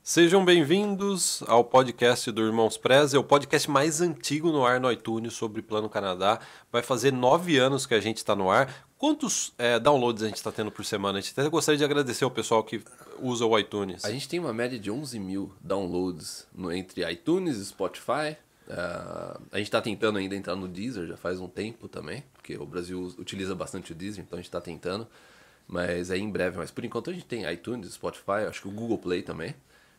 Sejam bem-vindos ao podcast do Irmãos Prez, é o podcast mais antigo no ar no iTunes sobre Plano Canadá. Vai fazer 9 anos que a gente está no ar. Quantos downloads a gente está tendo por semana? A gente até gostaria de agradecer ao pessoal que usa o iTunes. A gente tem uma média de 11 mil downloads entre iTunes e Spotify. A gente está tentando ainda entrar no Deezer já faz um tempo também, porque o Brasil utiliza bastante o Deezer, então a gente está tentando. Mas aí em breve, mas por enquanto a gente tem iTunes, Spotify, acho que o Google Play também.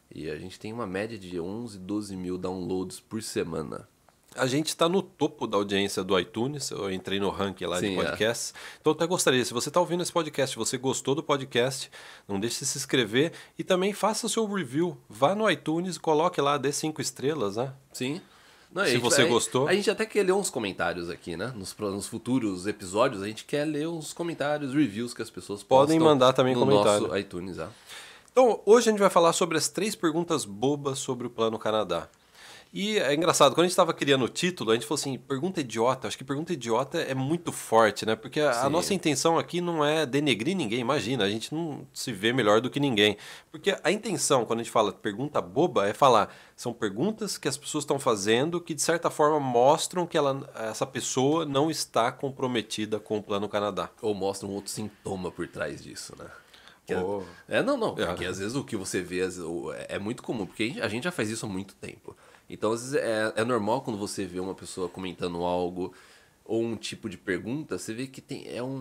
E a gente tem uma média de 11, 12 mil downloads por semana. A gente está no topo da audiência do iTunes, eu entrei no ranking lá de podcasts. Então eu até gostaria, se você está ouvindo esse podcast, você gostou do podcast, não deixe de se inscrever e também faça o seu review. Vá no iTunes e coloque lá, dê 5 estrelas, né? Sim. Não, se você gostou. A gente até quer ler uns comentários aqui, né? Nos futuros episódios, a gente quer ler uns comentários, reviews que as pessoas podem mandar também no comentário. nosso iTunes. Então, hoje a gente vai falar sobre as 3 perguntas bobas sobre o Plano Canadá. E é engraçado, quando a gente estava criando o título, a gente falou assim, pergunta idiota. Acho que pergunta idiota é muito forte, né? Porque a nossa intenção aqui não é denegrir ninguém, imagina, a gente não se vê melhor do que ninguém. Porque a intenção, quando a gente fala pergunta boba, é falar, são perguntas que as pessoas estão fazendo que, de certa forma, mostram que essa pessoa não está comprometida com o Plano Canadá. Ou mostram outro sintoma por trás disso, né? Porque às vezes o que você vê é muito comum, porque a gente já faz isso há muito tempo. Então, às vezes, é normal quando você vê uma pessoa comentando algo ou um tipo de pergunta, você vê que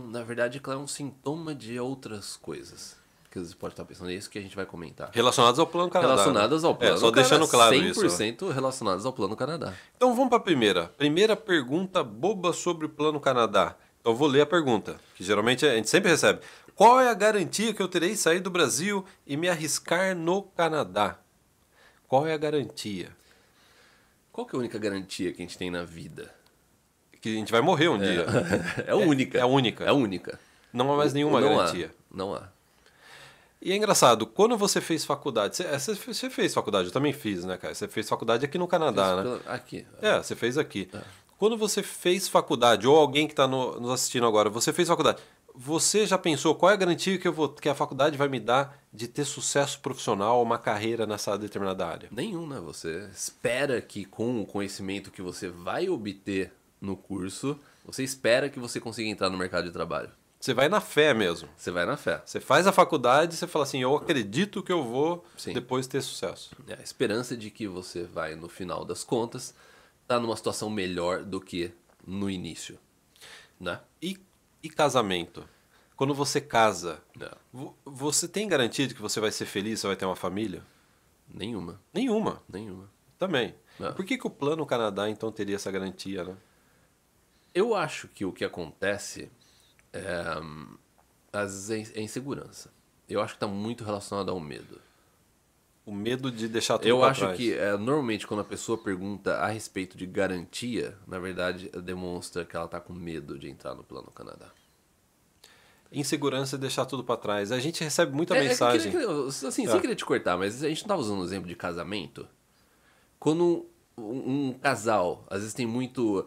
na verdade, é um sintoma de outras coisas. Que você pode estar pensando, é isso que a gente vai comentar. Relacionadas ao Plano Canadá. Relacionadas ao Plano Canadá. Só deixando claro 100% isso. relacionadas ao Plano Canadá. Então, vamos para a primeira. Primeira pergunta boba sobre o Plano Canadá. Então, eu vou ler a pergunta, que geralmente a gente sempre recebe. Qual é a garantia que eu terei de sair do Brasil e me arriscar no Canadá? Qual é a garantia? Qual que é a única garantia que a gente tem na vida? Que a gente vai morrer um dia. É a única. É a única. É a única. Não há mais nenhuma garantia. Não há. E é engraçado, quando você fez faculdade... Você fez faculdade, eu também fiz, né, cara? Você fez faculdade aqui no Canadá, né? Aqui. Você fez aqui. Quando você fez faculdade, ou alguém que está nos assistindo agora, você fez faculdade... Você já pensou qual é a garantia que a faculdade vai me dar de ter sucesso profissional, uma carreira nessa determinada área? Nenhum, né? Você espera que com o conhecimento que você vai obter no curso, você espera que você consiga entrar no mercado de trabalho. Você vai na fé mesmo. Você vai na fé. Você faz a faculdade e você fala assim, eu acredito que eu vou depois ter sucesso. A esperança de que você vai, no final das contas, estar numa situação melhor do que no início, né? E casamento? Quando você casa, você tem garantia de que você vai ser feliz, você vai ter uma família? Nenhuma. Nenhuma? Nenhuma. Também. Por que o Plano Canadá, então, teria essa garantia, né? Eu acho que o que acontece às vezes é insegurança. Eu acho que está muito relacionado ao medo. O medo de deixar tudo Eu pra acho trás. que normalmente quando a pessoa pergunta a respeito de garantia, na verdade demonstra que ela está com medo de entrar no Plano Canadá. Insegurança e deixar tudo pra trás. A gente recebe muita mensagem. Sem querer te cortar, mas a gente não estava usando o exemplo de casamento. Quando um casal, às vezes tem muito...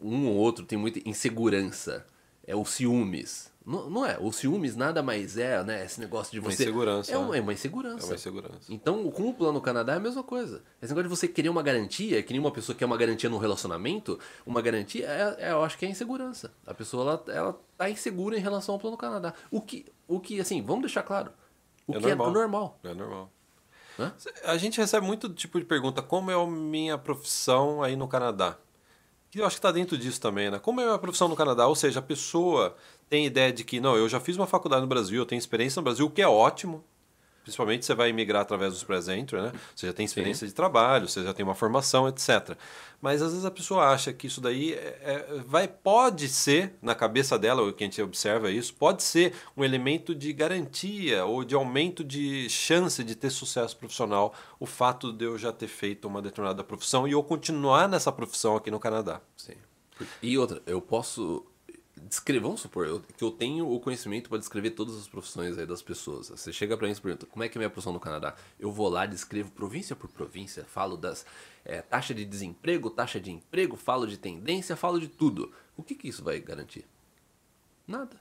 um ou outro tem muita insegurança. O ciúmes. Não é. O ciúmes nada mais né? Esse negócio de você... Insegurança. É uma insegurança. É uma insegurança. Então, com o Plano Canadá é a mesma coisa. Esse negócio de você querer uma garantia, que nem uma pessoa quer uma garantia num relacionamento, uma garantia, eu acho que é insegurança. A pessoa, ela tá insegura em relação ao Plano Canadá. O que assim, vamos deixar claro. É normal. É normal. Hã? A gente recebe muito tipo de pergunta, como é a minha profissão aí no Canadá? Que eu acho que está dentro disso também, né? Como é a minha profissão no Canadá? Ou seja, a pessoa tem ideia de que, não, eu já fiz uma faculdade no Brasil, eu tenho experiência no Brasil, o que é ótimo. Principalmente você vai emigrar através dos Prez-Entry, né? Você já tem experiência de trabalho, você já tem uma formação, etc. Mas às vezes a pessoa acha que isso daí pode ser, na cabeça dela, o que a gente observa é isso, pode ser um elemento de garantia ou de aumento de chance de ter sucesso profissional, o fato de eu já ter feito uma determinada profissão e eu continuar nessa profissão aqui no Canadá. Sim. E outra, eu posso... vamos supor que eu tenho o conhecimento para descrever todas as profissões aí das pessoas. Você chega para mim e pergunta, como é que é a minha profissão no Canadá? Eu vou lá, descrevo província por província, falo das taxa de desemprego, taxa de emprego, falo de tendência, falo de tudo. O que isso vai garantir? Nada.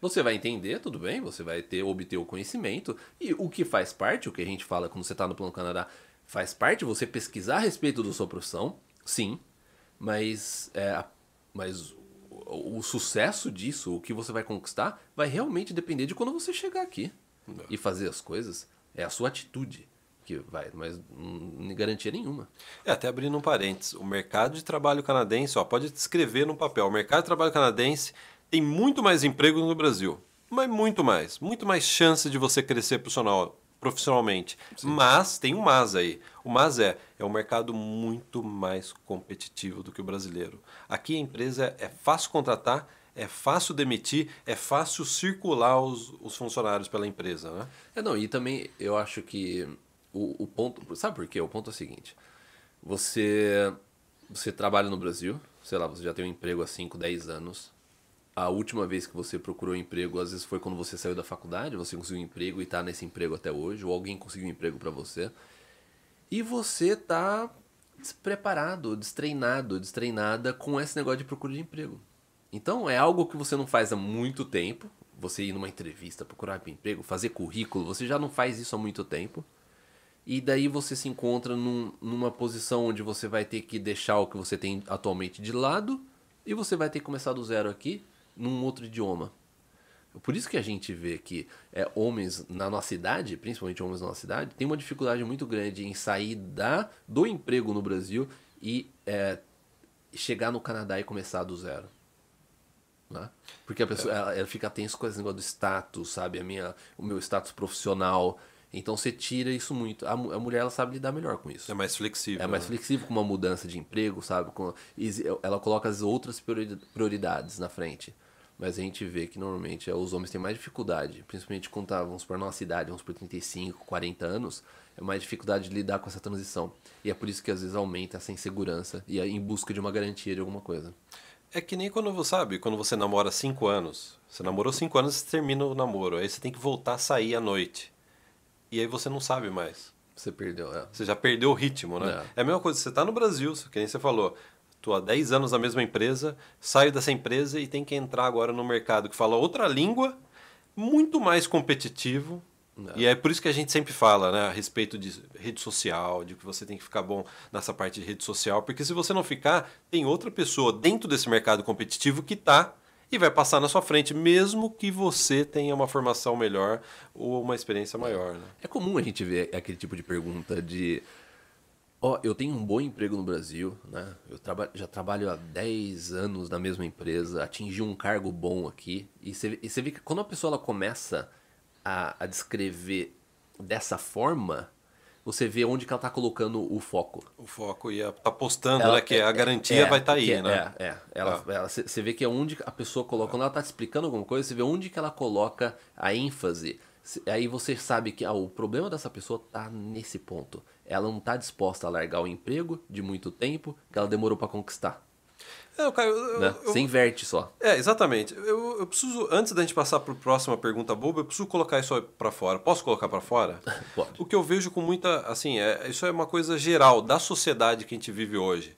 Você vai entender, tudo bem, você vai obter o conhecimento. E o que faz parte, o que a gente fala quando você está no Plano Canadá, faz parte você pesquisar a respeito da sua profissão, sim, mas, mas o sucesso disso, o que você vai conquistar, vai realmente depender de quando você chegar aqui e fazer as coisas. É a sua atitude que vai, mas não garantia nenhuma. Até abrindo um parênteses, o mercado de trabalho canadense, ó, pode descrever no papel, o mercado de trabalho canadense tem muito mais emprego no Brasil, mas muito mais chance de você crescer profissionalmente. Sim. Mas, tem um mas aí, o mas é um mercado muito mais competitivo do que o brasileiro. Aqui a empresa é fácil contratar, é fácil demitir, é fácil circular os funcionários pela empresa, né? Não, e também eu acho que o ponto... Sabe por quê? O ponto é o seguinte. Você trabalha no Brasil, sei lá, você já tem um emprego há 5, 10 anos. A última vez que você procurou emprego, às vezes foi quando você saiu da faculdade, você conseguiu um emprego e está nesse emprego até hoje, ou alguém conseguiu um emprego para você. E você está despreparado, destreinada com esse negócio de procura de emprego. Então, é algo que você não faz há muito tempo. Você ir numa entrevista, procurar emprego, fazer currículo, você já não faz isso há muito tempo. E daí você se encontra numa posição onde você vai ter que deixar o que você tem atualmente de lado e você vai ter que começar do zero aqui, num outro idioma. Por isso que a gente vê que homens na nossa idade, principalmente homens na nossa idade, tem uma dificuldade muito grande em sair do emprego no Brasil e chegar no Canadá e começar do zero. Né? Porque a pessoa ela fica tensa com esse negócio do status, sabe? O meu status profissional. Então você tira isso muito. A mulher ela sabe lidar melhor com isso. É mais flexível. É mais flexível com uma mudança de emprego, sabe? Ela coloca as outras prioridades na frente. Mas a gente vê que normalmente os homens têm mais dificuldade, principalmente quando vamos por nossa idade, vamos por 35, 40 anos, é mais dificuldade de lidar com essa transição. E é por isso que às vezes aumenta essa insegurança e em busca de uma garantia de alguma coisa. É que nem quando você namora 5 anos. Você namorou 5 anos e você termina o namoro. Aí você tem que voltar a sair à noite. E aí você não sabe mais. Você perdeu, Você já perdeu o ritmo, né? É a mesma coisa, você está no Brasil, que nem você falou. Estou há 10 anos na mesma empresa, saio dessa empresa e tem que entrar agora no mercado que fala outra língua, muito mais competitivo. E é por isso que a gente sempre fala, né, a respeito de rede social, de que você tem que ficar bom nessa parte de rede social, porque se você não ficar, tem outra pessoa dentro desse mercado competitivo que está e vai passar na sua frente, mesmo que você tenha uma formação melhor ou uma experiência maior. Né? É comum a gente ver aquele tipo de pergunta de... eu tenho um bom emprego no Brasil, né? Eu já trabalho há 10 anos na mesma empresa, atingi um cargo bom aqui. E você vê que quando a pessoa ela começa a descrever dessa forma, você vê onde que ela está colocando o foco. O foco e está postando, né? Que a garantia vai estar aí, né? Você vê que é onde a pessoa coloca, quando ela está te explicando alguma coisa, você vê onde que ela coloca a ênfase. Aí você sabe que o problema dessa pessoa está nesse ponto. Ela não está disposta a largar o emprego de muito tempo que ela demorou para conquistar. Caio, você inverte só. Exatamente. Eu preciso, antes da gente passar para a próxima pergunta boba, eu preciso colocar isso para fora. Posso colocar para fora? Pode. O que eu vejo com muita... Assim, isso é uma coisa geral da sociedade que a gente vive hoje.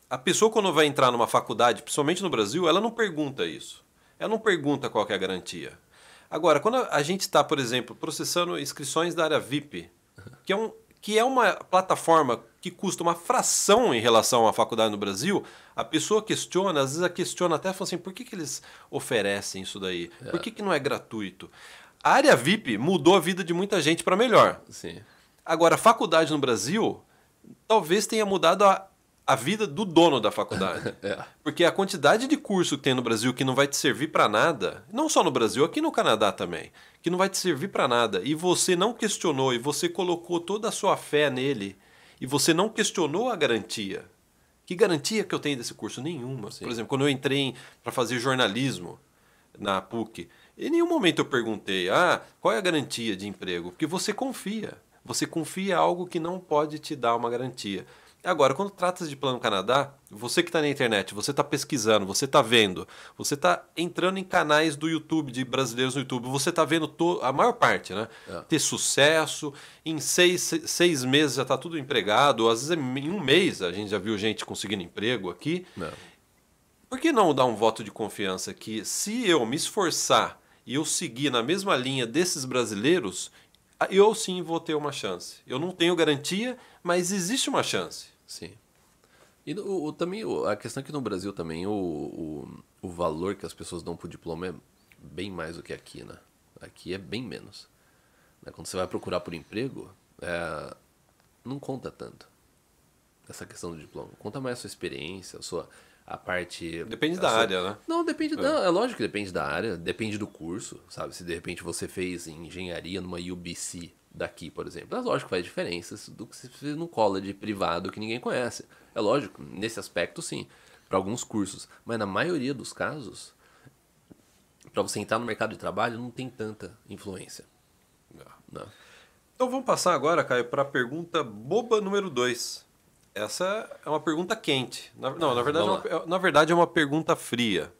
A pessoa, quando vai entrar numa faculdade, principalmente no Brasil, ela não pergunta isso. Ela não pergunta qual que é a garantia. Agora, quando a gente está, por exemplo, processando inscrições da área VIP, que é uma plataforma que custa uma fração em relação à faculdade no Brasil, a pessoa questiona, às vezes ela questiona até, fala assim, por que eles oferecem isso daí? Por que não é gratuito? A área VIP mudou a vida de muita gente para melhor. Sim. Agora, a faculdade no Brasil talvez tenha mudado a vida do dono da faculdade. Porque a quantidade de curso que tem no Brasil que não vai te servir para nada, não só no Brasil, aqui no Canadá também, que não vai te servir para nada, e você não questionou, e você colocou toda a sua fé nele, e você não questionou a garantia. Que garantia que eu tenho desse curso? Nenhuma. Sim. Por exemplo, quando eu entrei para fazer jornalismo na PUC, em nenhum momento eu perguntei, qual é a garantia de emprego? Porque você confia. Você confia em algo que não pode te dar uma garantia. Agora, quando trata de Plano Canadá, você que está na internet, você está pesquisando, você está vendo, você está entrando em canais do YouTube, de brasileiros no YouTube, você está vendo a maior parte, né? Ter sucesso, em 6 meses já está tudo empregado, ou às vezes em um mês a gente já viu gente conseguindo emprego aqui. Por que não dar um voto de confiança que se eu me esforçar e eu seguir na mesma linha desses brasileiros, eu sim vou ter uma chance. Eu não tenho garantia, mas existe uma chance. Sim. E também a questão é que no Brasil também o valor que as pessoas dão pro diploma é bem mais do que aqui, né? Aqui é bem menos. Quando você vai procurar por emprego, não conta tanto essa questão do diploma. Conta mais a sua experiência, a parte... Depende da área, né? Não, depende... Não, é lógico que depende da área, depende do curso, sabe? Se de repente você fez engenharia numa UBC daqui, por exemplo, é lógico que faz diferença do que você fez num college privado que ninguém conhece. É lógico, nesse aspecto sim, para alguns cursos. Mas na maioria dos casos, para você entrar no mercado de trabalho, não tem tanta influência. Não. Então vamos passar agora, Caio, para a pergunta boba número 2. Essa é uma pergunta quente. Na verdade é uma pergunta fria.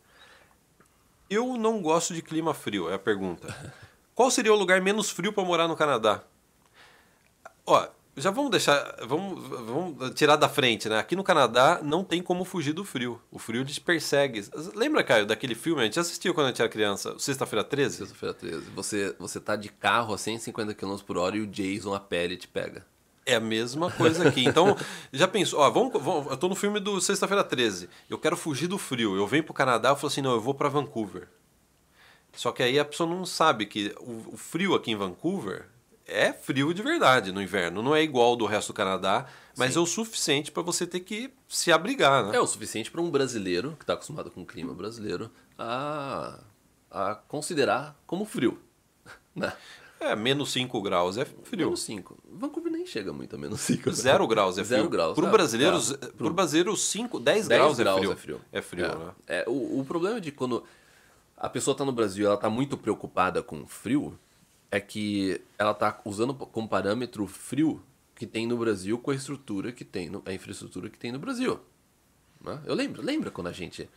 Eu não gosto de clima frio, é a pergunta. Qual seria o lugar menos frio para morar no Canadá? Ó, já vamos deixar, vamos tirar da frente, né? Aqui no Canadá não tem como fugir do frio. O frio te persegue. Lembra, Caio, daquele filme? A gente assistiu quando a gente era criança, Sexta-feira 13? Sexta-feira 13. Você tá de carro a 150 km por hora e o Jason a pele te pega. É a mesma coisa aqui. Então, já pensou, ó, eu tô no filme do Sexta-feira 13. Eu quero fugir do frio. Eu venho pro Canadá, eu falo assim, não, eu vou para Vancouver. Só que aí a pessoa não sabe que o frio aqui em Vancouver é frio de verdade no inverno. Não é igual ao do resto do Canadá, mas é o suficiente para você ter que se abrigar, né? É o suficiente para um brasileiro, que está acostumado com o clima brasileiro, a considerar como frio. Né? Menos 5 graus é frio. Menos 5. Vancouver nem chega muito a menos 5. 0 graus é frio. 0 graus. Para o brasileiro, 10 graus é frio. É frio, né? O problema de quando a pessoa está no Brasil e ela está muito preocupada com frio, é que ela está usando como parâmetro o frio que tem no Brasil com a estrutura que tem, a infraestrutura que tem no Brasil. Né? Eu lembro quando a gente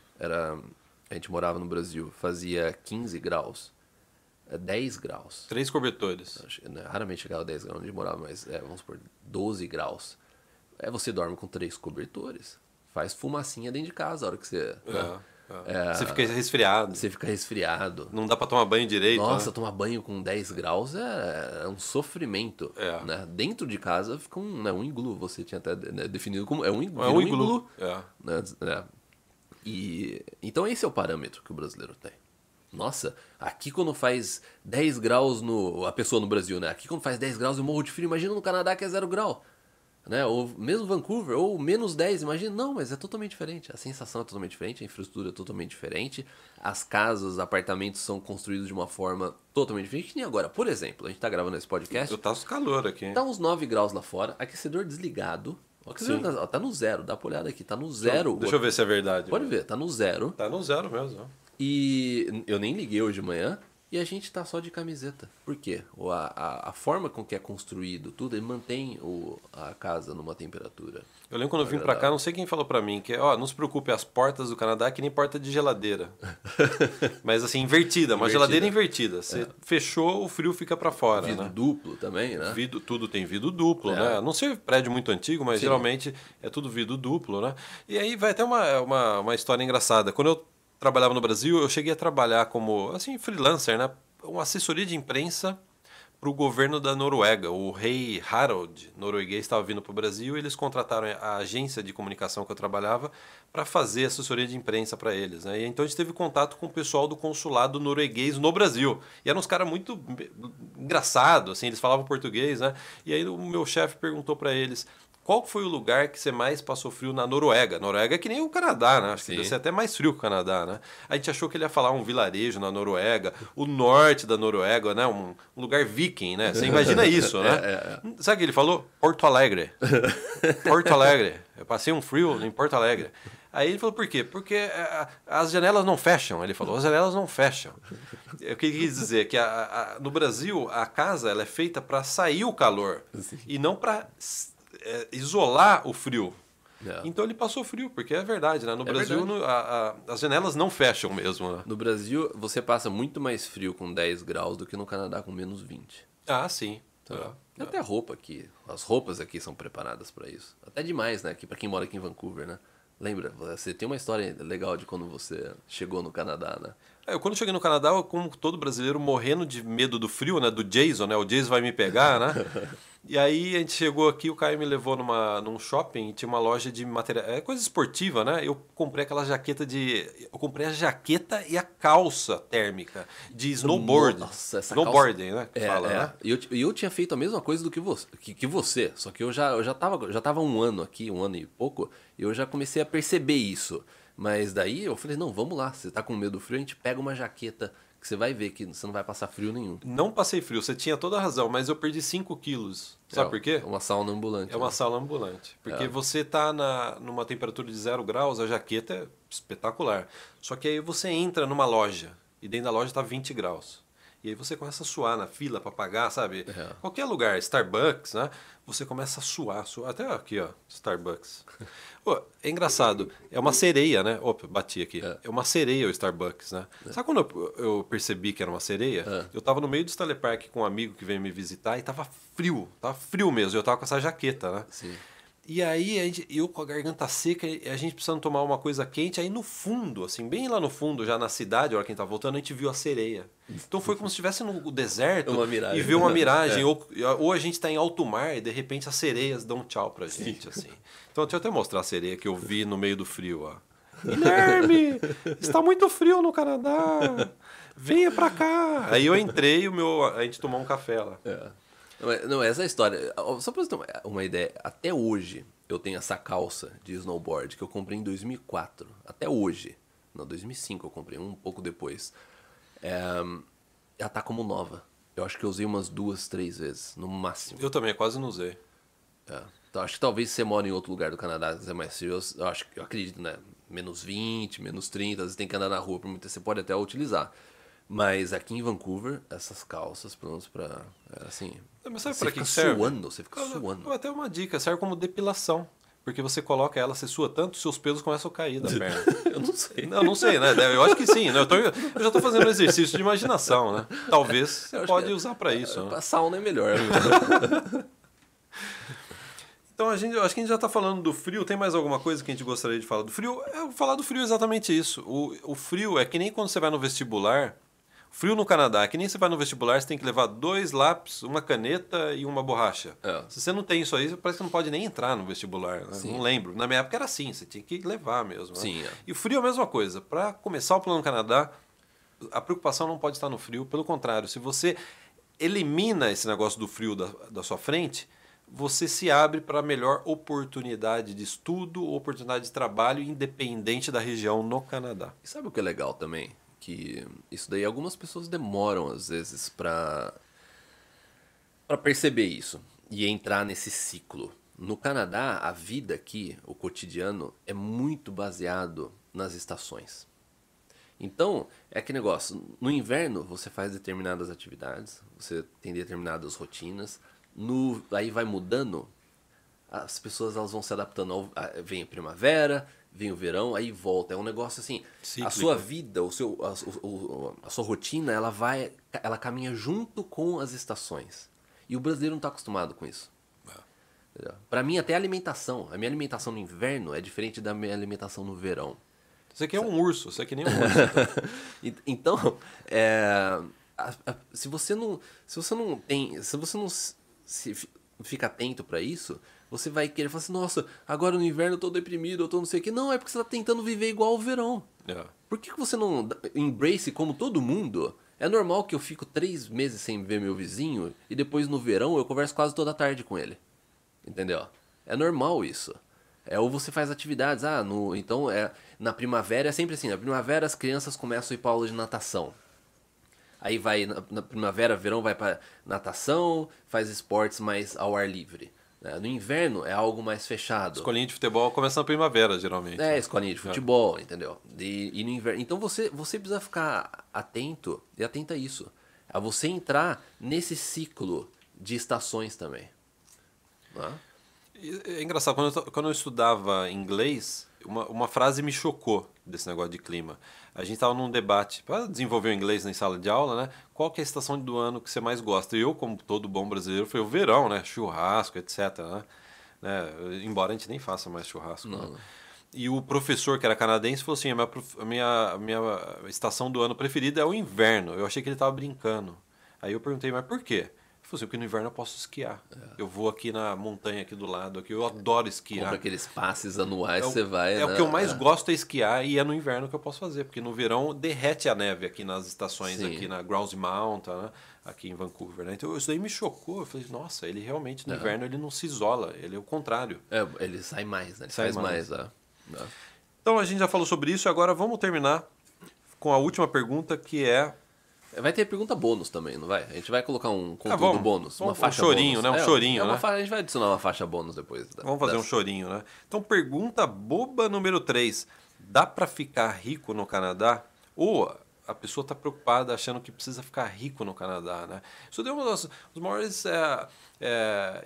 morava no Brasil, fazia 15 graus. 10 graus. 3 cobertores. Raramente chegava a 10 graus onde morava, mas vamos supor, 12 graus. Você dorme com 3 cobertores. Faz fumacinha dentro de casa a hora que você... Você fica resfriado. Você fica resfriado. Não dá pra tomar banho direito. Nossa, né? tomar banho com 10 graus é um sofrimento. Né? Dentro de casa fica um iglu. Você tinha até definido como... É um iglu. Né? Então esse é o parâmetro que o brasileiro tem. Nossa, aqui quando faz 10 graus a pessoa no Brasil, né? Aqui quando faz 10 graus eu morro de frio. Imagina no Canadá que é 0 grau. Né? Ou mesmo Vancouver, ou menos 10, imagina. Não, mas é totalmente diferente. A sensação é totalmente diferente, a infraestrutura é totalmente diferente. As casas, os apartamentos são construídos de uma forma totalmente diferente. Que nem agora. Por exemplo, a gente tá gravando esse podcast. Tá calor aqui. Tá uns 9 graus lá fora, aquecedor desligado. Tá no 0, dá pra olhada aqui, tá no 0. Deixa eu ver se é verdade. Pode ver, tá no 0. Tá no 0 mesmo. E eu nem liguei hoje de manhã e a gente tá só de camiseta. Por quê? A forma com que é construído tudo, ele mantém a casa numa temperatura. Eu lembro quando eu vim pra cá, não sei quem falou pra mim, que não se preocupe, as portas do Canadá é que nem porta de geladeira. Mas assim, invertida, uma geladeira invertida. Você fechou, o frio fica pra fora. Vidro né? duplo também, né? Tudo tem vidro duplo, né? Não sei prédio muito antigo, mas geralmente é tudo vidro duplo, né? E aí vai até uma história engraçada. Quando eu trabalhava no Brasil, eu cheguei a trabalhar como assim freelancer, né? Uma assessoria de imprensa para o governo da Noruega. O rei Harald, norueguês, estava vindo para o Brasil e eles contrataram a agência de comunicação que eu trabalhava para fazer assessoria de imprensa para eles. Né? E então a gente teve contato com o pessoal do consulado norueguês no Brasil. E eram uns caras muito engraçados, assim, eles falavam português, né? E aí o meu chefe perguntou para eles: qual foi o lugar que você mais passou frio na Noruega? Noruega é que nem o Canadá, né? Acho que deve ser até mais frio que o Canadá, né? A gente achou que ele ia falar um vilarejo na Noruega, o norte da Noruega, né? Um lugar viking, né? Você imagina isso, né? Sabe o que ele falou? Porto Alegre. Porto Alegre. Eu passei um frio em Porto Alegre. Aí ele falou, por quê? Porque as janelas não fecham. Ele falou, as janelas não fecham. O que ele quis dizer? Que no Brasil, a casa ela é feita para sair o calor e não para isolar o frio. Então ele passou frio, porque é verdade, né? No Brasil as janelas não fecham mesmo. Né? No Brasil você passa muito mais frio com 10 graus do que no Canadá com menos 20. Ah, sim. Até roupa aqui. As roupas aqui são preparadas para isso. Até demais, né? Aqui, para quem mora aqui em Vancouver, né? Lembra? Você tem uma história legal de quando você chegou no Canadá, né? Quando eu cheguei no Canadá, eu, como todo brasileiro, morrendo de medo do frio, né? Do Jason, né? O Jason vai me pegar, né? E aí a gente chegou aqui, o Caio me levou num shopping e tinha uma loja de material, coisa esportiva, né? Eu comprei aquela jaqueta Eu comprei a jaqueta e a calça térmica de snowboard. Nossa, essa snowboarding, calça... né? Que fala, né? E eu tinha feito a mesma coisa do que você. Só que eu já tava um ano aqui, um ano e pouco, e eu já comecei a perceber isso. Mas daí eu falei, não, vamos lá, você tá com medo do frio, a gente pega uma jaqueta que você vai ver que você não vai passar frio nenhum. Não passei frio, você tinha toda a razão, mas eu perdi 5 quilos. Sabe por quê? É uma sauna ambulante. É uma sauna ambulante. Porque você tá numa temperatura de 0 graus, a jaqueta é espetacular. Só que aí você entra numa loja, e dentro da loja tá 20 graus. E aí você começa a suar na fila para pagar, sabe? Qualquer lugar, Starbucks, né? Você começa a suar. Até aqui, ó, Starbucks. Pô, é engraçado, é uma sereia, né? Opa, bati aqui. É uma sereia o Starbucks, né? Sabe quando eu percebi que era uma sereia? Eu tava no meio do Stanley Park com um amigo que veio me visitar e tava frio mesmo. Eu tava com essa jaqueta, né? Sim. E aí, eu com a garganta seca, a gente precisando tomar uma coisa quente, aí no fundo, assim, bem lá no fundo, já na cidade, a hora que a gente tava voltando, a gente viu a sereia. Então foi como se estivesse no deserto e viu uma miragem, ou a gente tá em alto mar e de repente as sereias dão tchau pra gente, assim. Então deixa eu até mostrar a sereia que eu vi no meio do frio, ó. Guilherme, está muito frio no Canadá, venha pra cá. Aí eu entrei e a gente tomou um café lá. Não, essa história, só pra você ter uma ideia, até hoje eu tenho essa calça de snowboard que eu comprei em 2004, até hoje, não, 2005 eu comprei, um pouco depois, ela tá como nova, eu acho que eu usei umas 2, 3 vezes, no máximo. Eu também, quase não usei. Então acho que talvez você mora em outro lugar do Canadá, é mais frio, eu acredito, né, menos 20, menos 30, às vezes tem que andar na rua por muito tempo, você pode até utilizar. Mas aqui em Vancouver, essas calças prontas pra, assim... Mas sabe você pra fica que serve? suando, você fica suando. Até uma dica, serve como depilação. Porque você coloca ela, você sua tanto, seus pelos começam a cair da perna. Eu não sei. Não sei, né? Eu acho que sim. Né? Eu já tô fazendo um exercício de imaginação, né? Talvez você pode usar pra isso. Né? A sauna é melhor. Então, acho que a gente já tá falando do frio. Tem mais alguma coisa que a gente gostaria de falar do frio? Falar do frio é exatamente isso. O frio é que nem quando você vai no vestibular... Frio no Canadá, que nem você vai no vestibular, você tem que levar 2 lápis, uma caneta e uma borracha. Se você não tem isso aí, parece que não pode nem entrar no vestibular. Né? Não lembro. Na minha época era assim, você tinha que levar mesmo. Né? Sim, E o frio é a mesma coisa. Para começar o plano no Canadá, a preocupação não pode estar no frio. Pelo contrário, se você elimina esse negócio do frio da sua frente, você se abre para a melhor oportunidade de estudo, oportunidade de trabalho, independente da região no Canadá. E sabe o que é legal também? Que isso daí algumas pessoas demoram às vezes para perceber isso e entrar nesse ciclo. No Canadá, a vida aqui, o cotidiano, é muito baseado nas estações. Então, é aquele negócio, no inverno você faz determinadas atividades, você tem determinadas rotinas, aí vai mudando, as pessoas elas vão se adaptando, vem a primavera, vem o verão, aí volta. É um negócio assim, cíclico. A sua vida, a sua rotina, ela caminha junto com as estações. E o brasileiro não está acostumado com isso. Para mim, até a minha alimentação no inverno é diferente da minha alimentação no verão. Você aqui é um urso, você aqui nem um urso. Então, se você não fica atento para isso, você vai querer falar assim, nossa, agora no inverno eu tô deprimido, eu tô não sei o quê. Não, é porque você tá tentando viver igual ao verão. Por que você não embrace como todo mundo? É normal que eu fico 3 meses sem ver meu vizinho e depois no verão eu converso quase toda tarde com ele. Entendeu? É normal isso. Ou você faz atividades, então na primavera é sempre assim, na primavera as crianças começam a ir para aula de natação. Aí vai, na primavera, verão vai para natação, faz esportes mais ao ar livre. No inverno é algo mais fechado. Escolinha de futebol começa na primavera, geralmente. Escolinha de futebol, entendeu? E no inverno. Então você precisa ficar atento e atenta a isso. A você entrar nesse ciclo de estações também. É engraçado, quando eu estudava inglês, uma frase me chocou desse negócio de clima. A gente estava num debate para desenvolver o inglês na sala de aula, né? Qual que é a estação do ano que você mais gosta? E eu, como todo bom brasileiro, falei o verão, né? Churrasco, etc. Né? Embora a gente nem faça mais churrasco. Não. Né? E o professor, que era canadense, falou assim, a minha estação do ano preferida é o inverno. Eu achei que ele estava brincando. Aí eu perguntei, mas por quê? Ele falou assim, porque no inverno eu posso esquiar. Eu vou aqui na montanha aqui do lado, aqui, eu adoro esquiar. Compra aqueles passes anuais, você vai... É o que eu mais gosto é esquiar e é no inverno que eu posso fazer, porque no verão derrete a neve aqui nas estações, Sim. aqui na Grouse Mountain, né? Aqui em Vancouver, né? Então isso daí me chocou. Eu falei, nossa, ele realmente no inverno ele não se isola, ele é o contrário. Ele sai mais, né? Ele Sai faz mais. Então a gente já falou sobre isso e agora vamos terminar com a última pergunta, que é... Vai ter pergunta bônus também, não vai? A gente vai colocar um conteúdo bônus, uma faixa chorinho, bônus. Né? Um chorinho, né? A gente vai adicionar uma faixa bônus depois. Vamos fazer um chorinho, né? Então, pergunta boba número 3. Dá para ficar rico no Canadá? Ou a pessoa está preocupada achando que precisa ficar rico no Canadá, né? Isso deu uma das maiores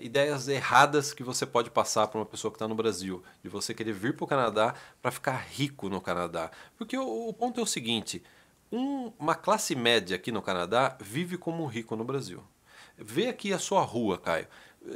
ideias erradas que você pode passar para uma pessoa que está no Brasil. De você querer vir para o Canadá para ficar rico no Canadá. Porque o ponto é o seguinte... Uma classe média aqui no Canadá vive como um rico no Brasil. Vê aqui a sua rua, Caio.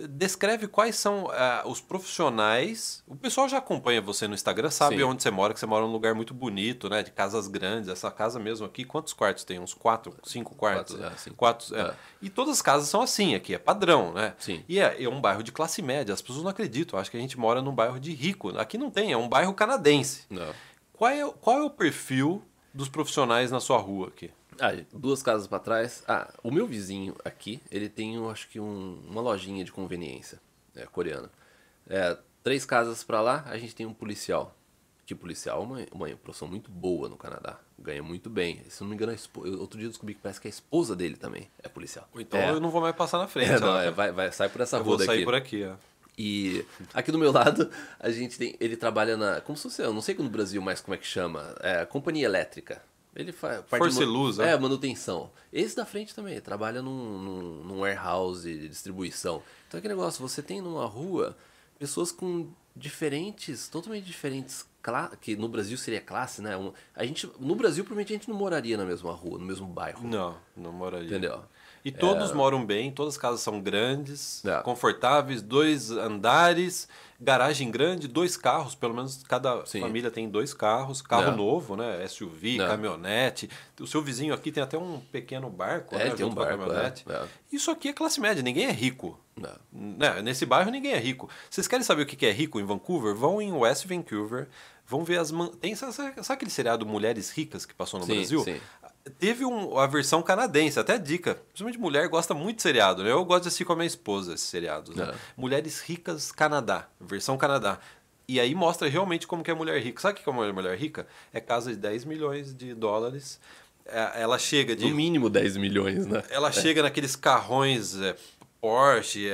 Descreve quais são os profissionais. O pessoal já acompanha você no Instagram, sabe Sim. onde você mora, que você mora num lugar muito bonito, né? De casas grandes. Essa casa mesmo aqui, quantos quartos tem? Uns 4, 5 quartos? 4, E todas as casas são assim aqui, é padrão, né? Sim. E é um bairro de classe média. As pessoas não acreditam, acham que a gente mora num bairro de rico. Aqui não tem, é um bairro canadense. Não. Qual é o perfil dos profissionais na sua rua aqui? 2 casas para trás. O meu vizinho aqui, ele tem, acho que uma lojinha de conveniência coreana. 3 casas para lá, a gente tem um policial. Que policial é uma profissão muito boa no Canadá. Ganha muito bem. Se não me engano, outro dia eu descobri que parece que a esposa dele também é policial. Então eu não vou mais passar na frente. Sai por essa rua daqui. Eu vou sair aqui. por aqui, E aqui do meu lado, a gente tem. Ele trabalha como se fosse, eu não sei no Brasil mais como é que chama. Companhia elétrica. Ele faz Força e luz, manutenção. Esse da frente também, trabalha num warehouse de distribuição. Então é que negócio, você tem numa rua pessoas com totalmente diferentes, que no Brasil seria classe, né? No Brasil, provavelmente a gente não moraria na mesma rua, no mesmo bairro. Não moraria. Entendeu? E todos moram bem, todas as casas são grandes, confortáveis, 2 andares, garagem grande, 2 carros, pelo menos cada família tem 2 carros, carro novo, né? SUV, caminhonete. O seu vizinho aqui tem até um pequeno barco, né? Tem um barco, Isso aqui é classe média, ninguém é rico. Né? Nesse bairro ninguém é rico. Vocês querem saber o que é rico em Vancouver? Vão em West Vancouver, vão ver sabe aquele seriado Mulheres Ricas que passou no Brasil? Sim. Teve a versão canadense, até dica. Principalmente mulher gosta muito de seriado, né? Eu gosto de assistir com a minha esposa esses seriados. Né? Mulheres Ricas Canadá, versão Canadá. E aí mostra realmente como que é mulher rica. Sabe o que é uma mulher rica? É casa de 10 milhões de dólares. Ela chega de... No mínimo 10 milhões, né? Ela chega naqueles carrões Porsche,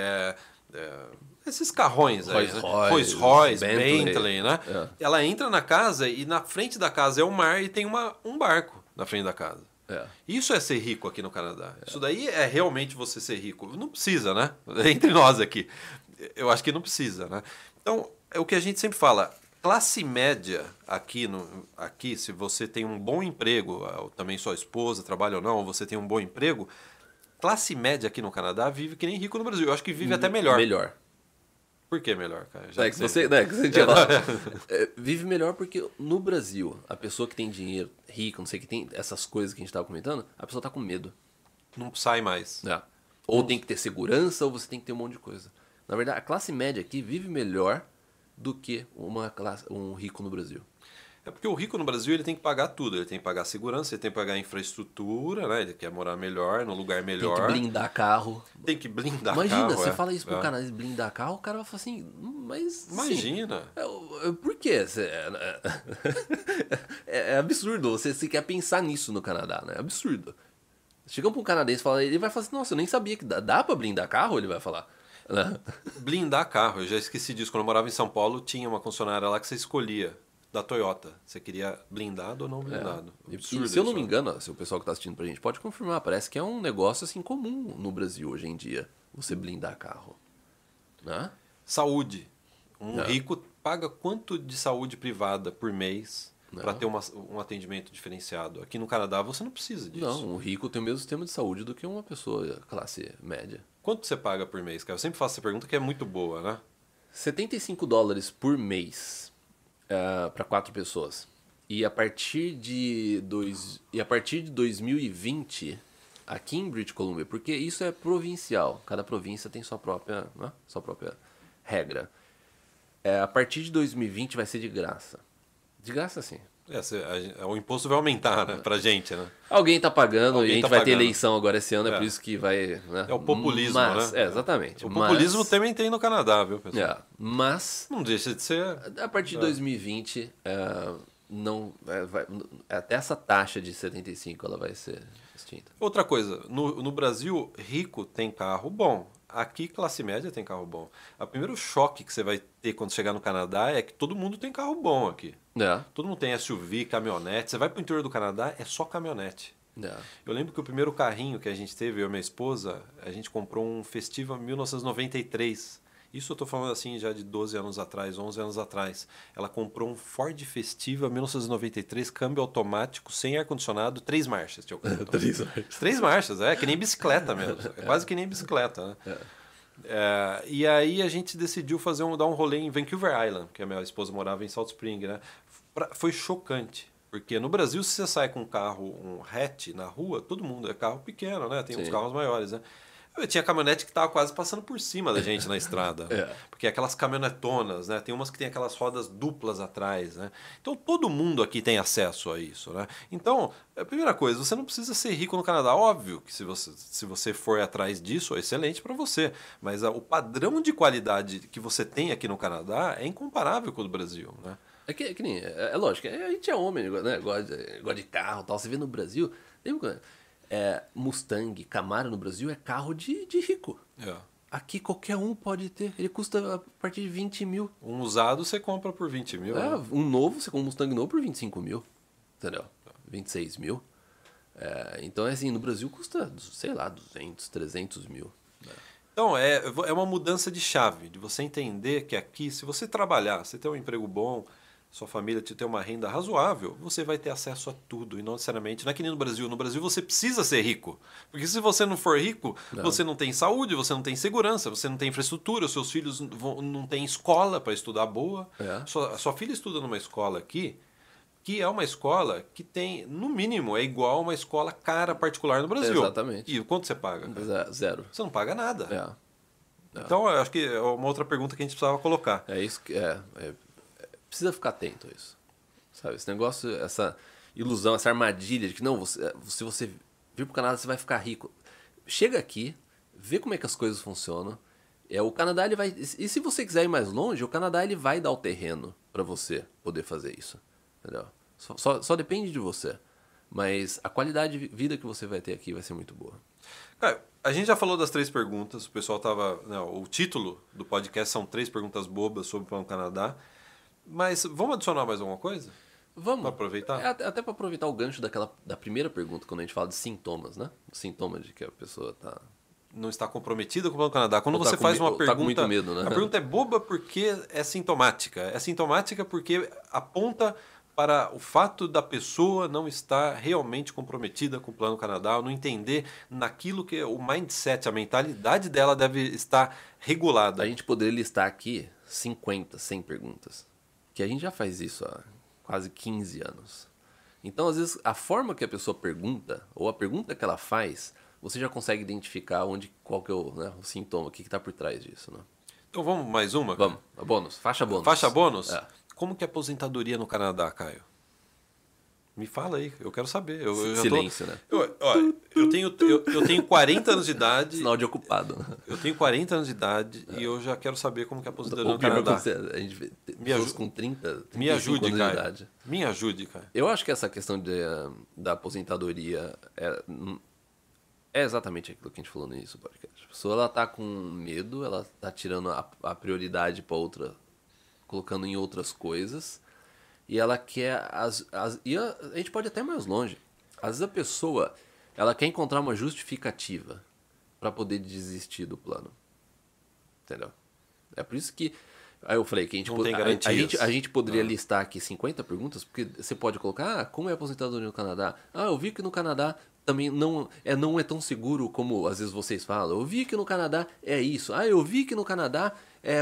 esses carrões Rolls Royce, Bentley, né? Ela entra na casa e na frente da casa é o mar e tem um barco na frente da casa. Isso é ser rico aqui no Canadá. Isso daí é realmente você ser rico. Não precisa, né? Entre nós aqui. Eu acho que não precisa, né? Então, é o que a gente sempre fala. Classe média aqui, se você tem um bom emprego, também sua esposa trabalha ou não, você tem um bom emprego, classe média aqui no Canadá vive que nem rico no Brasil. Eu acho que vive até melhor. Melhor. Por que melhor, cara? Vive melhor porque no Brasil, a pessoa que tem dinheiro, rico, não sei o que tem, essas coisas que a gente estava comentando, a pessoa tá com medo. Não sai mais. Ou tem que ter segurança, ou você tem que ter um monte de coisa. Na verdade, a classe média aqui vive melhor do que um rico no Brasil. É porque o rico no Brasil ele tem que pagar tudo. Ele tem que pagar segurança, ele tem que pagar infraestrutura, né? Ele quer morar melhor, num lugar melhor. Tem que blindar carro. Imagina, você fala isso pro cara, blindar carro, o cara vai falar assim, mas... Imagina. Por quê? É absurdo. Você quer pensar nisso no Canadá, né? É absurdo. Chega pra um canadense e fala, ele vai falar assim, nossa, eu nem sabia que dá pra blindar carro, ele vai falar. Blindar carro, eu já esqueci disso. Quando eu morava em São Paulo, tinha uma concessionária lá que você escolhia. Da Toyota. Você queria blindado ou não blindado. E se eu não me engano, se o pessoal que está assistindo pra gente pode confirmar, parece que é um negócio assim comum no Brasil hoje em dia, você blindar carro. Né? Saúde. Rico paga quanto de saúde privada por mês para ter um atendimento diferenciado? Aqui no Canadá você não precisa disso. Não, um rico tem o mesmo sistema de saúde do que uma pessoa classe média. Quanto você paga por mês, cara? Eu sempre faço essa pergunta que é muito boa, né? $75 por mês. para 4 pessoas. E a partir de 2020, aqui em British Columbia, porque isso é provincial, cada província tem sua própria, né, sua própria regra. A partir de 2020 vai ser de graça. De graça, sim. O imposto vai aumentar, né, pra gente, né? Alguém tá pagando, e a gente vai ter eleição agora esse ano, é por isso que vai... Né? É o populismo, né? Exatamente. O populismo também tem no Canadá, viu, pessoal? Mas... Não deixa de ser... A partir de 2020, até essa taxa de 75 ela vai ser extinta. Outra coisa, no Brasil, rico tem carro bom. Aqui, classe média tem carro bom. O primeiro choque que você vai ter quando chegar no Canadá é que todo mundo tem carro bom aqui. Todo mundo tem SUV, caminhonete. Você vai pro interior do Canadá, é só caminhonete. Eu lembro que o primeiro carrinho que a gente teve, eu e minha esposa, a gente comprou um Festiva 1993. Isso eu tô falando assim já de 12 anos atrás, 11 anos atrás. Ela comprou um Ford Festiva 1993, câmbio automático, sem ar-condicionado, 3 marchas. Tinha o câmbio automático. 3 marchas, que nem bicicleta mesmo. É quase que nem bicicleta, né? E aí a gente decidiu dar um rolê em Vancouver Island, que a minha esposa morava em Salt Spring, né? Foi chocante. Porque no Brasil, se você sai com um carro, um hatch na rua, todo mundo é carro pequeno, né? Tem uns carros maiores, né? Tinha caminhonete que tava quase passando por cima da gente na estrada. Porque aquelas caminhonetonas, né? Tem umas que tem aquelas rodas duplas atrás, né? Então todo mundo aqui tem acesso a isso, né? Então, a primeira coisa, você não precisa ser rico no Canadá. Óbvio que se você for atrás disso, é excelente para você. Mas o padrão de qualidade que você tem aqui no Canadá é incomparável com o do Brasil, né? É lógico, a gente é homem, né? Gosta de carro e tal. Você vê no Brasil... Mustang, Camaro no Brasil é carro de rico. Aqui qualquer um pode ter. Ele custa a partir de 20 mil. Um usado você compra por 20 mil. Né? Um novo, você compra um Mustang novo por 25 mil. Entendeu? 26 mil. Então, assim, no Brasil custa, sei lá, 200, 300 mil. Então, é uma mudança de chave, de você entender que aqui, se você trabalhar, você ter um emprego bom, sua família te ter uma renda razoável, você vai ter acesso a tudo. E não necessariamente, não é que nem no Brasil. No Brasil você precisa ser rico. Porque se você não for rico, você não tem saúde, você não tem segurança, você não tem infraestrutura, seus filhos não têm escola para estudar boa. Sua filha estuda numa escola aqui, que é uma escola que tem, no mínimo, é igual a uma escola cara particular no Brasil. Exatamente. E quanto você paga? Zero. Você não paga nada. Então, eu acho que é uma outra pergunta que a gente precisava colocar. É isso que precisa ficar atento a isso. Sabe? Esse negócio, essa ilusão, essa armadilha de que não, se você vir pro Canadá, você vai ficar rico. Chega aqui, vê como é que as coisas funcionam. O Canadá, ele vai... E se você quiser ir mais longe, o Canadá, ele vai dar o terreno para você poder fazer isso. Entendeu? Só depende de você. Mas a qualidade de vida que você vai ter aqui vai ser muito boa. Cara, a gente já falou das 3 perguntas. O pessoal tava... Não, o título do podcast são 3 perguntas bobas sobre o Plano Canadá. Mas vamos adicionar mais alguma coisa? Vamos. Para aproveitar? Até para aproveitar o gancho da primeira pergunta, quando a gente fala de sintomas, né? Sintomas de que a pessoa não está comprometida com o Plano Canadá. Quando você faz uma pergunta... Tá com muito medo, né? A pergunta é boba porque é sintomática. É sintomática porque aponta para o fato da pessoa não estar realmente comprometida com o Plano Canadá, não entender naquilo que o mindset, a mentalidade dela deve estar regulada. A gente poderia listar aqui 50, 100 perguntas. Que a gente já faz isso há quase 15 anos. Então, às vezes, a forma que a pessoa pergunta, ou a pergunta que ela faz, você já consegue identificar qual que é o sintoma, o que está por trás disso. Né? Então, vamos mais uma? Vamos, bônus, faixa bônus. Faixa bônus? Como que é a aposentadoria no Canadá, Caio? Me fala aí, eu quero saber. Silêncio, né? Eu tenho 40 anos de idade. Sinal de ocupado. Eu tenho 40 anos de idade e eu já quero saber como que é a aposentadoria no Canadá. A gente vê pessoas com 30, 35 me ajude, anos Caio. de idade. Me ajude, cara. Eu acho que essa questão da aposentadoria é exatamente aquilo que a gente falou no início do podcast. A pessoa ela tá com medo, ela tá tirando a prioridade para outra, colocando em outras coisas. E ela quer... E a gente pode ir até mais longe. Às vezes a pessoa ela quer encontrar uma justificativa para poder desistir do plano. Entendeu? É por isso que... Aí eu falei que a gente poderia listar aqui 50 perguntas, porque você pode colocar, como é a aposentadoria no Canadá? Eu vi que no Canadá também não é tão seguro como às vezes vocês falam. Eu vi que no Canadá é isso. Ah, eu vi que no Canadá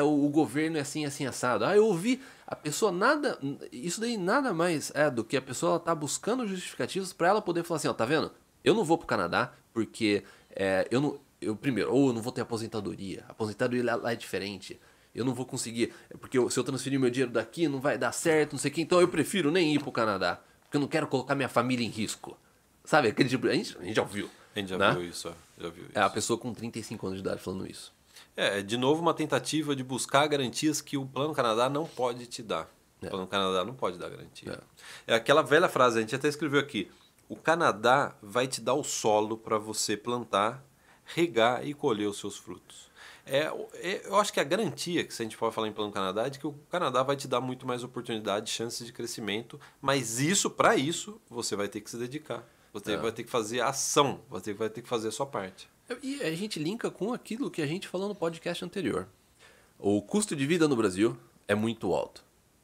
o governo é assim, assim, assado. Ah, eu vi. A pessoa nada... Isso daí nada mais é do que a pessoa ela tá buscando justificativos para ela poder falar assim, ó, tá vendo? Eu não vou pro Canadá porque primeiro, ou eu não vou ter aposentadoria. A aposentadoria lá é diferente. Eu não vou conseguir, porque se eu transferir meu dinheiro daqui não vai dar certo, não sei o que. Então eu prefiro nem ir pro Canadá, porque eu não quero colocar minha família em risco. Sabe, aquele tipo... A gente já ouviu. A gente já viu isso, já viu isso. É a pessoa com 35 anos de idade falando isso. De novo uma tentativa de buscar garantias que o Plano Canadá não pode te dar. O Plano Canadá não pode dar garantia. É aquela velha frase, a gente até escreveu aqui. O Canadá vai te dar o solo para você plantar, regar e colher os seus frutos. Eu acho que a garantia que a gente pode falar em Plano Canadá é de que o Canadá vai te dar muito mais oportunidade, chances de crescimento, mas para isso, você vai ter que se dedicar. Você vai ter que fazer ação, você vai ter que fazer a sua parte. E a gente linka com aquilo que a gente falou no podcast anterior. O custo de vida no Brasil é muito alto.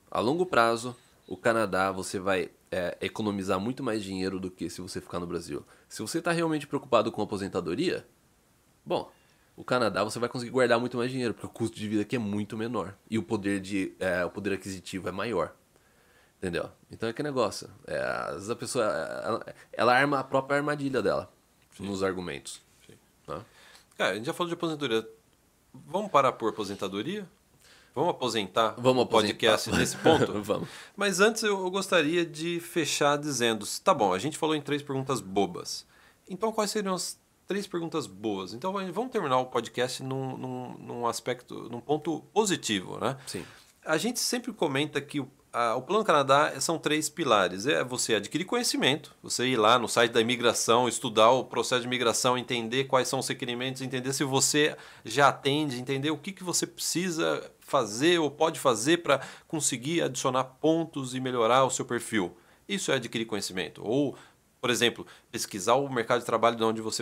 A longo prazo, o Canadá você vai economizar muito mais dinheiro do que se você ficar no Brasil. Se você está realmente preocupado com a aposentadoria, bom, o Canadá você vai conseguir guardar muito mais dinheiro, porque o custo de vida aqui é muito menor. E o poder aquisitivo é maior. Entendeu? Então é que negócio. Às vezes a pessoa ela arma a própria armadilha dela nos argumentos. Tá? Cara, a gente já falou de aposentadoria. Vamos parar por aposentadoria? Vamos aposentar o podcast nesse ponto? Vamos. Mas antes eu gostaria de fechar dizendo... Tá bom, a gente falou em 3 perguntas bobas. Então quais seriam as 3 perguntas boas? Então vamos terminar o podcast num aspecto, num ponto positivo, né? Sim. A gente sempre comenta que o Plano Canadá são 3 pilares. É você adquirir conhecimento, você ir lá no site da imigração, estudar o processo de imigração, entender quais são os requerimentos, entender se você já atende, entender o que você precisa fazer ou pode fazer para conseguir adicionar pontos e melhorar o seu perfil. Isso é adquirir conhecimento. Ou, por exemplo, pesquisar o mercado de trabalho de onde você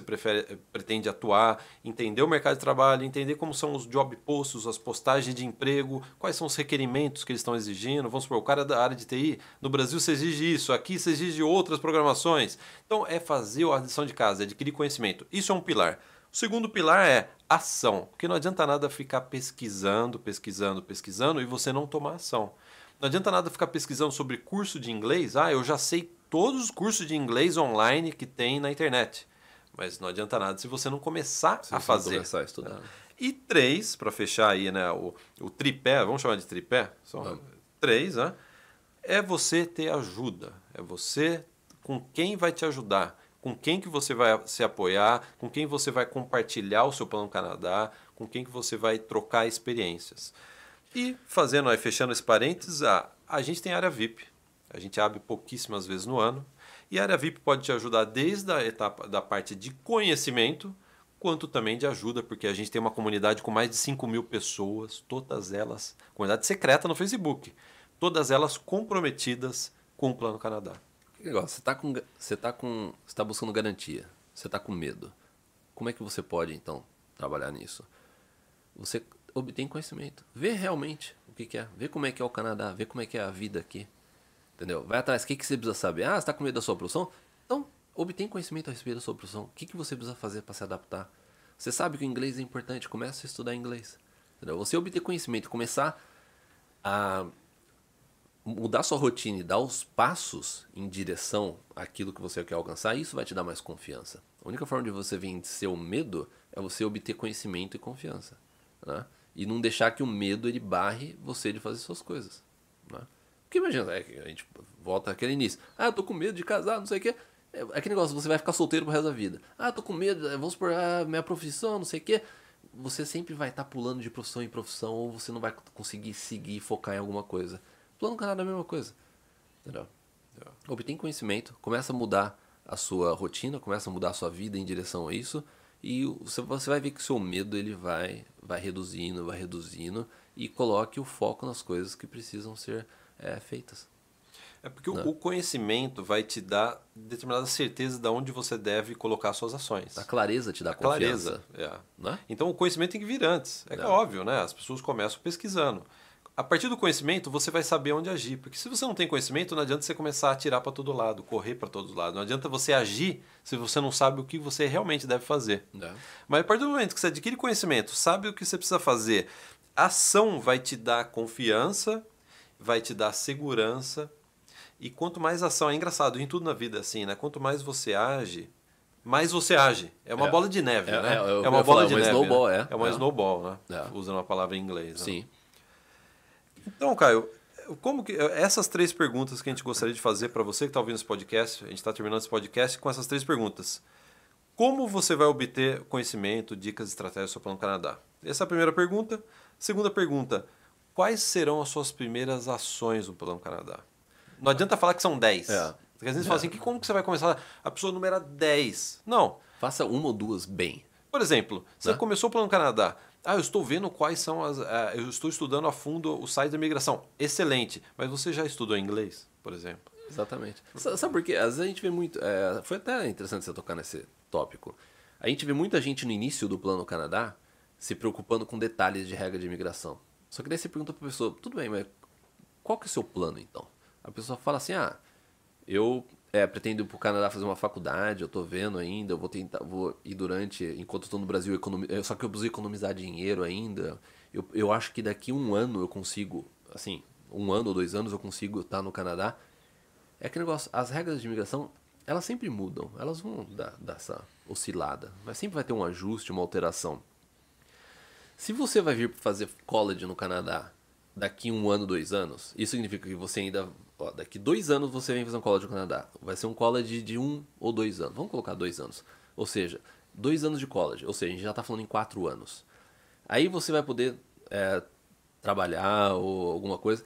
pretende atuar, entender o mercado de trabalho, entender como são os job posts, as postagens de emprego, quais são os requerimentos que eles estão exigindo. Vamos supor, o cara da área de TI, no Brasil você exige isso, aqui você exige outras programações. Então é fazer a lição de casa, é adquirir conhecimento. Isso é um pilar. O segundo pilar é ação, porque não adianta nada ficar pesquisando e você não tomar ação. Não adianta nada ficar pesquisando sobre curso de inglês. Eu já sei todos os cursos de inglês online que tem na internet. Mas não adianta nada se você não começar a fazer. Começar a estudar. E 3, para fechar aí, né, o tripé, vamos chamar de tripé? São 3, né? É você ter ajuda. É você com quem vai te ajudar. Com quem que você vai se apoiar, com quem você vai compartilhar o seu Plano Canadá, com quem que você vai trocar experiências. E fechando esse parênteses, a gente tem área VIP. A gente abre pouquíssimas vezes no ano. E a área VIP pode te ajudar desde a etapa da parte de conhecimento, quanto também de ajuda, porque a gente tem uma comunidade com mais de 5.000 pessoas, todas elas, comunidade secreta no Facebook, todas elas comprometidas com o Plano Canadá. Que negócio, você tá buscando garantia, você está com medo. Como é que você pode, então, trabalhar nisso? Você obtém conhecimento, vê realmente o que é, vê como é que é o Canadá, vê como é que é a vida aqui. Entendeu? Vai atrás, o que você precisa saber? Você está com medo da sua profissão? Então, obtém conhecimento a respeito da sua profissão. O que você precisa fazer para se adaptar? Você sabe que o inglês é importante, comece a estudar inglês. Entendeu? Você obter conhecimento, começar a mudar sua rotina e dar os passos em direção àquilo que você quer alcançar, isso vai te dar mais confiança. A única forma de você vencer o medo é você obter conhecimento e confiança. Né? E não deixar que o medo ele barre você de fazer suas coisas. Né? Porque imagina, a gente volta àquele início. Eu tô com medo de casar, não sei o quê. É aquele negócio, você vai ficar solteiro pro resto da vida. Tô com medo, vamos supor, minha profissão, não sei o quê. Você sempre vai estar pulando de profissão em profissão, ou você não vai conseguir seguir e focar em alguma coisa. Plano Canadá é a mesma coisa. Entendeu? Obtém conhecimento, começa a mudar a sua rotina, começa a mudar a sua vida em direção a isso, e você vai ver que o seu medo ele vai reduzindo, e coloque o foco nas coisas que precisam ser feitas. É porque o conhecimento vai te dar determinada certeza de onde você deve colocar suas ações. A clareza te dá confiança. Clareza, Né? Então o conhecimento tem que vir antes. É óbvio, né? As pessoas começam pesquisando. A partir do conhecimento, você vai saber onde agir. Porque se você não tem conhecimento, não adianta você começar a atirar para todo lado, correr para todos os lados. Não adianta você agir se você não sabe o que você realmente deve fazer. Mas a partir do momento que você adquire conhecimento, sabe o que você precisa fazer, a ação vai te dar confiança, vai te dar segurança. E quanto mais ação, é engraçado, em tudo na vida assim, né? Quanto mais você age, mais você age. É uma bola de neve, né? É uma bola de neve. Snowball, né? É uma snowball, né? Usando uma palavra em inglês. Sim. Né? Então, Caio, como que essas 3 perguntas que a gente gostaria de fazer para você que está ouvindo esse podcast, a gente está terminando esse podcast com essas 3 perguntas. Como você vai obter conhecimento, dicas e estratégias sobre o Plano Canadá? Essa é a primeira pergunta. Segunda pergunta, quais serão as suas primeiras ações no Plano Canadá? Não adianta falar que são 10. Porque às vezes fala assim, como que você vai começar? A pessoa número 10. Não. Faça uma ou duas bem. Por exemplo, você começou o Plano Canadá. Eu estou vendo quais são eu estou estudando a fundo o site da imigração. Excelente. Mas você já estudou inglês, por exemplo? Exatamente. Sabe por quê? Às vezes a gente vê muito... foi até interessante você tocar nesse tópico. A gente vê muita gente no início do Plano Canadá se preocupando com detalhes de regra de imigração. Só que daí você pergunta para a pessoa, tudo bem, mas qual que é o seu plano então? A pessoa fala assim, eu pretendo ir para o Canadá fazer uma faculdade, eu estou vendo ainda, vou ir enquanto estou no Brasil, só que eu preciso economizar dinheiro ainda. Eu acho que daqui 1 ano eu consigo, assim, 1 ano ou 2 anos eu consigo estar no Canadá. É aquele negócio, as regras de imigração, elas sempre mudam, elas vão dar essa oscilada, mas sempre vai ter um ajuste, uma alteração. Se você vai vir fazer college no Canadá daqui 1 ano, 2 anos, isso significa que você ainda... daqui 2 anos você vem fazer um college no Canadá. Vai ser um college de 1 ou 2 anos. Vamos colocar 2 anos. Ou seja, 2 anos de college. Ou seja, a gente já está falando em 4 anos. Aí você vai poder trabalhar ou alguma coisa.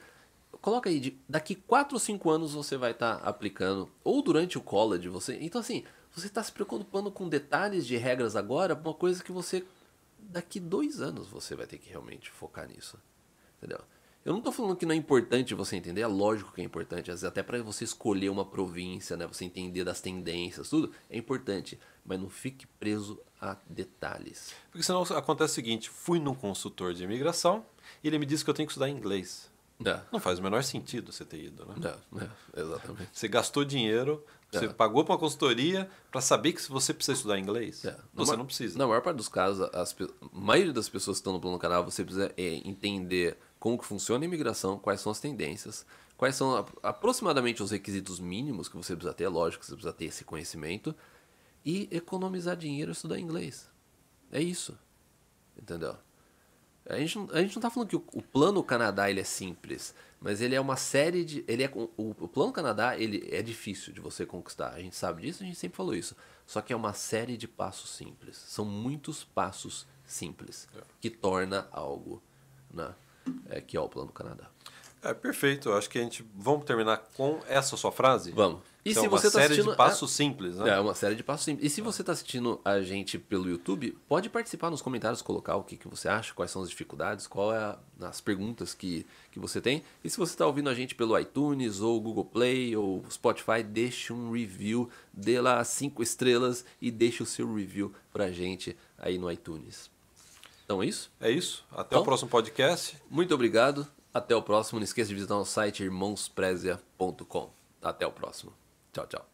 Coloca aí, daqui 4 ou 5 anos você vai estar aplicando. Ou durante o college. Então assim, você está se preocupando com detalhes de regras agora. Uma coisa que você... Daqui 2 anos você vai ter que realmente focar nisso. Entendeu? Eu não estou falando que não é importante você entender, é lógico que é importante, às vezes até para você escolher uma província, né, você entender das tendências, tudo, é importante, mas não fique preso a detalhes. Porque senão acontece o seguinte, fui num consultor de imigração e ele me disse que eu tenho que estudar inglês. Não faz o menor sentido você ter ido, né? Exatamente. Você gastou dinheiro, você pagou para uma consultoria para saber que você precisa estudar inglês. Você não precisa. Na maior parte dos casos, a maioria das pessoas que estão no Plano Canadá, você precisa entender como que funciona a imigração, quais são as tendências, quais são aproximadamente os requisitos mínimos que você precisa ter, lógico que você precisa ter esse conhecimento, e economizar dinheiro e estudar inglês. É isso. Entendeu? A gente não está falando que o Plano Canadá ele é simples, mas ele é uma série de... O Plano Canadá ele é difícil de você conquistar. A gente sabe disso, a gente sempre falou isso. Só que é uma série de passos simples. São muitos passos simples que torna algo, né, que é o Plano Canadá. Perfeito. Eu acho que vamos terminar com essa sua frase? Vamos. E então, se você está assistindo... de passos simples, né? É uma série de passos simples. E se você está assistindo a gente pelo YouTube, pode participar nos comentários, colocar o que você acha, quais são as dificuldades, qual é as perguntas que você tem. E se você está ouvindo a gente pelo iTunes, ou Google Play, ou Spotify, deixe um review, dê lá 5 estrelas e deixe o seu review pra gente aí no iTunes. Então é isso? É isso. Até o próximo podcast. Muito obrigado. Até o próximo. Não esqueça de visitar o site irmãosprezia.com. Até o próximo. Tchau, tchau.